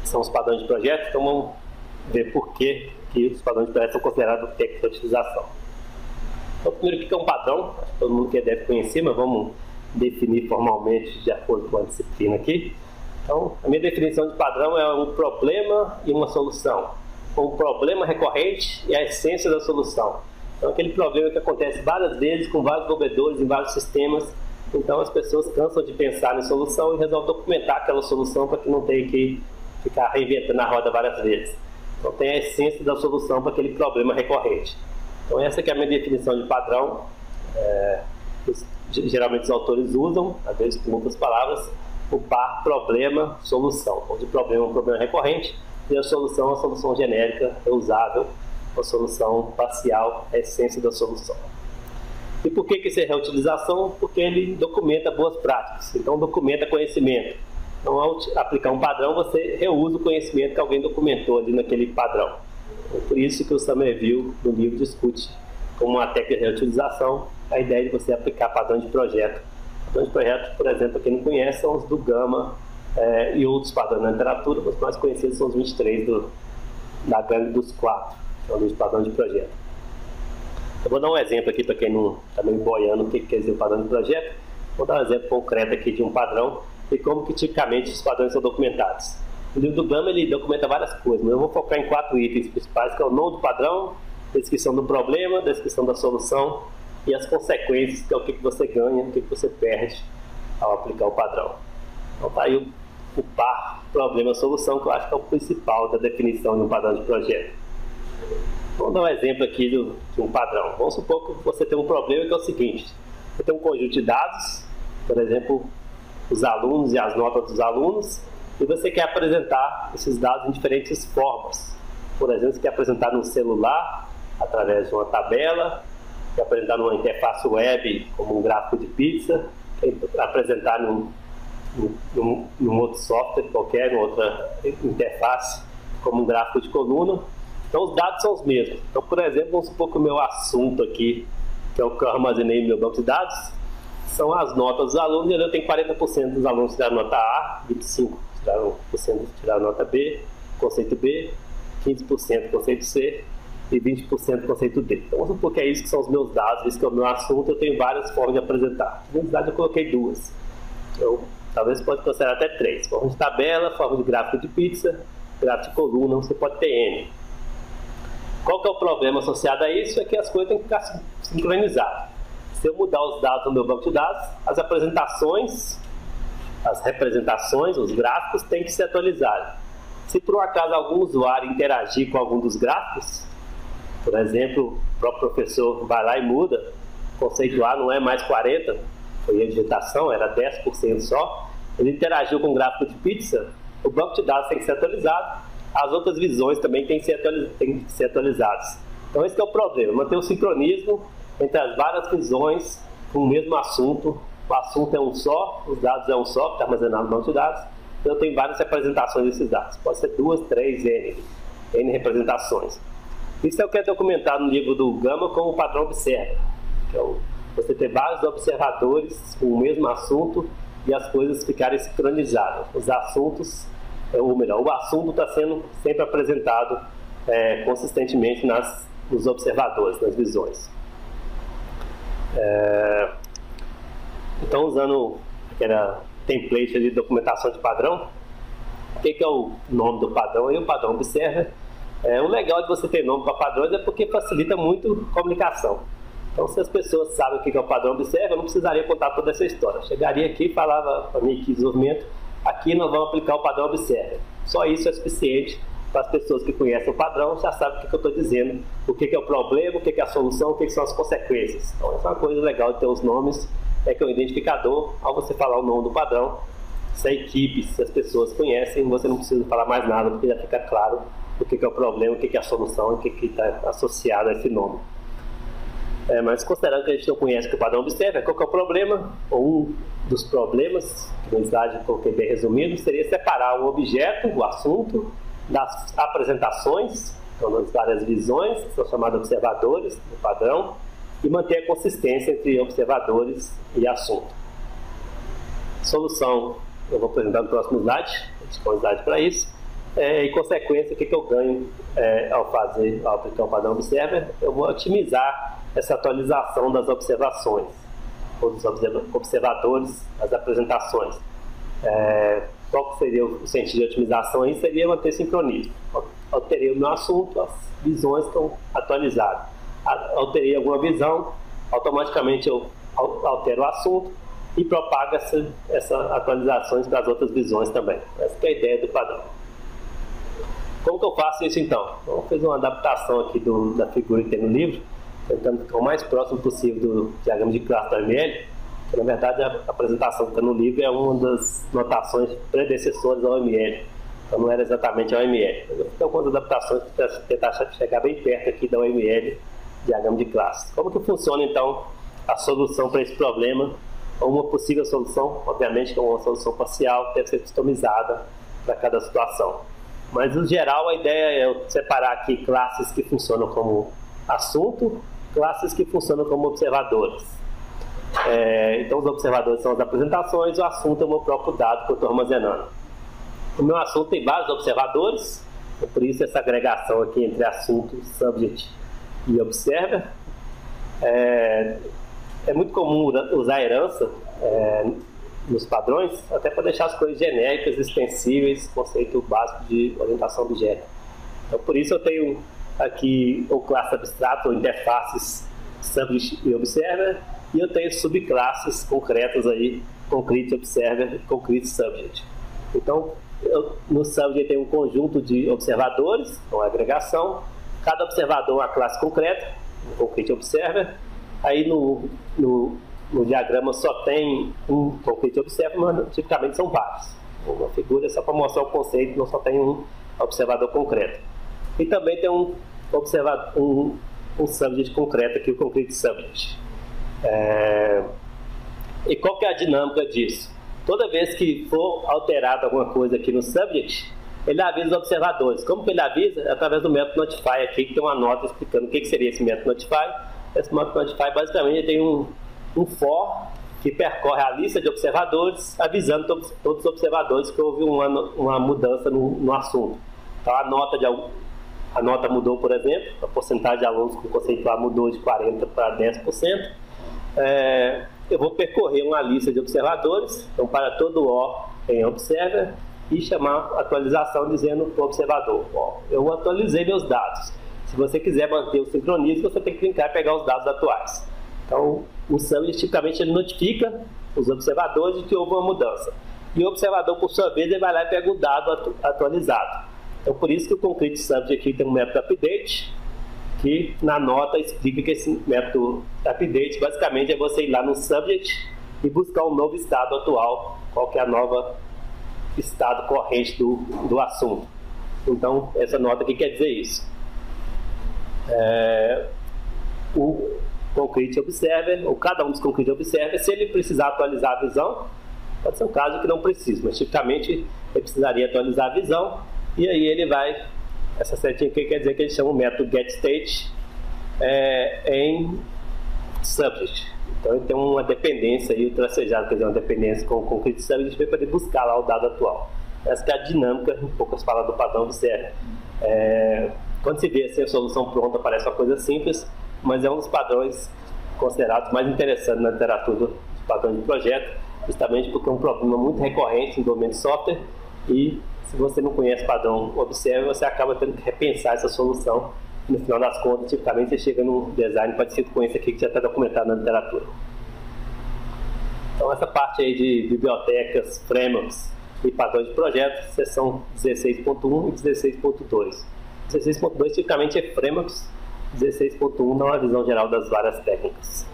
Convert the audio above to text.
são os padrões de projeto. Então vamos ver por que os padrões de projeto são considerados técnicos de utilização. Então, primeiro, o que é um padrão? Acho que todo mundo deve conhecer, mas vamos definir formalmente de acordo com a disciplina aqui. Então, a minha definição de padrão é um problema e uma solução. Um problema recorrente e a essência da solução. Então, aquele problema que acontece várias vezes com vários desenvolvedores em vários sistemas. Então, as pessoas cansam de pensar em solução e resolvem documentar aquela solução para que não tenha que ficar reinventando a roda várias vezes. Então, tem a essência da solução para aquele problema recorrente. Então, essa que é a minha definição de padrão. Geralmente os autores usam, às vezes com outras palavras, o par problema-solução, onde o problema é um problema recorrente e a solução é uma solução genérica, reusável, uma solução parcial, a essência da solução. E por que isso é reutilização? Porque ele documenta boas práticas, então documenta conhecimento. Então, ao aplicar um padrão, você reusa o conhecimento que alguém documentou ali naquele padrão. É por isso que o Somerville, no livro, discute como uma técnica de reutilização a ideia de você aplicar padrão de projeto. Padrões de projeto, por exemplo, para quem não conhece, são os do Gama e outros padrões na literatura. Os mais conhecidos são os 23 da gangue dos 4, que são os padrões de projeto. Eu vou dar um exemplo aqui para quem não está meio boiando o que quer dizer o padrão de projeto. Vou dar um exemplo concreto aqui de um padrão e como que tipicamente os padrões são documentados. O livro do Gama ele documenta várias coisas, mas eu vou focar em 4 itens principais, que é o nome do padrão, descrição do problema, descrição da solução e as consequências, que é o que você ganha, o que você perde ao aplicar o padrão. Então tá aí o par problema-solução, que eu acho que é o principal da definição de um padrão de projeto. Vamos dar um exemplo aqui de um padrão. Vamos supor que você tem um problema que é o seguinte: você tem um conjunto de dados, por exemplo, os alunos e as notas dos alunos, e você quer apresentar esses dados em diferentes formas. Por exemplo, você quer apresentar no celular, através de uma tabela, quer apresentar numa interface web, como um gráfico de pizza, quer apresentar num outro software qualquer, numa outra interface, como um gráfico de coluna. Então, os dados são os mesmos. Então, por exemplo, vamos supor que o meu assunto aqui, que é o que eu armazenei no meu banco de dados, são as notas dos alunos, e eu tenho 40% dos alunos que tiraram nota A, 25% tiraram nota B, conceito B, 15% conceito C e 20% conceito D. Então, vamos supor que é isso que são os meus dados, isso que é o meu assunto, eu tenho várias formas de apresentar. Na verdade, eu coloquei 2. Então, talvez você pode considerar até 3. Forma de tabela, forma de gráfico de pizza, gráfico de coluna, você pode ter N. Qual que é o problema associado a isso? É que as coisas têm que ficar sincronizadas. Se eu mudar os dados no meu banco de dados, as apresentações, as representações, os gráficos têm que se atualizar. Se por um acaso algum usuário interagir com algum dos gráficos, por exemplo, o próprio professor vai lá e muda, o conceito A não é mais 40%, foi a digitação, era 10% só, ele interagiu com o gráfico de pizza, o banco de dados tem que ser atualizado, as outras visões também têm que ser atualizadas. Então esse é o problema, manter o sincronismo entre as várias visões com o mesmo assunto. O assunto é um só, os dados é um só, que está armazenado no banco de dados. Então eu tenho várias representações desses dados, pode ser 2, 3, N representações. Isso é o que é documentado no livro do Gama como o padrão observa. Então, você ter vários observadores com o mesmo assunto e as coisas ficarem sincronizadas. Os assuntos, ou melhor, o assunto está sendo sempre apresentado consistentemente nos observadores, nas visões. Então, usando aquela template de documentação de padrão, o que é o nome do padrão? E o padrão observa. O legal de você ter nome para padrões é porque facilita muito a comunicação. Então, se as pessoas sabem o que é o padrão observa, eu não precisaria contar toda essa história. Eu chegaria aqui e falava para a minha equipe de desenvolvimento: aqui nós vamos aplicar o padrão observa. Só isso é suficiente para as pessoas que conhecem o padrão, já sabem o que eu estou dizendo, o que é o problema, o que é a solução, o que são as consequências. Então, essa é uma coisa legal de ter os nomes, é que é um identificador. Ao você falar o nome do padrão, se a equipe, se as pessoas conhecem, você não precisa falar mais nada, porque já fica claro o que é o problema, o que é a solução, o que está associado a esse nome. Mas considerando que a gente não conhece o que o padrão observa, qual que é o problema? Ou um dos problemas, que no slide coloquei bem resumido, seria separar o objeto, o assunto, das apresentações, então das várias visões, que são chamadas observadores do padrão, e manter a consistência entre observadores e assunto. Solução, eu vou apresentar no próximo slide. disponibilidade para isso. Em consequência, o que eu ganho ao aplicar o padrão Observer? Eu vou otimizar essa atualização das observações, ou dos observadores, as apresentações. Qual seria o sentido de otimização aí? Seria manter sincronismo. Alterei o meu assunto, as visões estão atualizadas. Alterei alguma visão, automaticamente eu altero o assunto e propago essas atualizações para as outras visões também. Essa que é a ideia do padrão. Como que eu faço isso então? Eu fiz uma adaptação aqui da figura que tem no livro, tentando ficar o mais próximo possível do diagrama de classe da OML, que na verdade a apresentação que está no livro é uma das notações predecessoras ao OML, então não era exatamente a OML. Eu fiz algumas adaptações para tentar chegar bem perto aqui da OML, diagrama de classe. Como que funciona então a solução para esse problema? Uma possível solução, obviamente que é uma solução parcial, deve ser customizada para cada situação. Mas, no geral, a ideia é eu separar aqui classes que funcionam como assunto, classes que funcionam como observadores. Então, os observadores são as apresentações, o assunto é o meu próprio dado que eu estou armazenando. O meu assunto tem vários observadores, por isso essa agregação aqui entre assunto, subject e observer. É muito comum usar herança nos padrões, até para deixar as coisas genéricas, extensíveis, conceito básico de orientação objeto. Então, por isso eu tenho aqui o classe abstrato, ou interfaces subject e observer, e eu tenho subclasses concretas aí, concrete observer e concrete subject. Então, no subject tem um conjunto de observadores, uma agregação, cada observador é uma classe concreta, um concrete observer. Aí no diagrama só tem um concrete observer, mas tipicamente são vários. Uma figura é só para mostrar o conceito, não só tem um observador concreto. E também tem um subject concreto aqui, o concrete subject. E qual que é a dinâmica disso? Toda vez que for alterada alguma coisa aqui no subject, ele avisa os observadores. Como que ele avisa? É através do método notify aqui, que tem uma nota explicando o que seria esse método notify. Esse método notify basicamente tem um for que percorre a lista de observadores, avisando todos os observadores que houve uma mudança no assunto. Então a nota mudou, por exemplo, a porcentagem de alunos com conceito A mudou de 40% para 10%. Eu vou percorrer uma lista de observadores, então para todo O em observer, e chamar atualização dizendo para o observador: eu atualizei meus dados. Se você quiser manter o sincronismo, você tem que clicar e pegar os dados atuais. Então, o subject tipicamente ele notifica os observadores de que houve uma mudança. E o observador, por sua vez, ele vai lá e pega o dado atualizado. Então, por isso que o concrete subject aqui tem um método update, que na nota explica que esse método update basicamente é você ir lá no subject e buscar um novo estado atual, qual que é a nova estado corrente do assunto. Então, essa nota aqui quer dizer isso. O concrete observer, ou cada um dos concrete observer, se ele precisar atualizar a visão, pode ser um caso que não precisa, mas tipicamente ele precisaria atualizar a visão, e aí ele vai, essa setinha aqui quer dizer que ele chama o método getState em subject. Então ele tem uma dependência aí, o tracejado, quer dizer, uma dependência com o concrete subject para poder buscar lá o dado atual. Essa que é a dinâmica, em poucas palavras, do padrão observer. Quando se vê assim, a solução pronta, parece uma coisa simples, mas é um dos padrões considerados mais interessantes na literatura de padrões de projeto, justamente porque é um problema muito recorrente no domínio de software, e se você não conhece padrão observer, você acaba tendo que repensar essa solução. No final das contas, tipicamente você chega num design parecido com esse aqui que já está documentado na literatura. Então essa parte aí de bibliotecas, frameworks e padrões de projeto, seção 16.1 e 16.2. 16.2 tipicamente é frameworks, 16.1 dá uma visão geral das várias técnicas.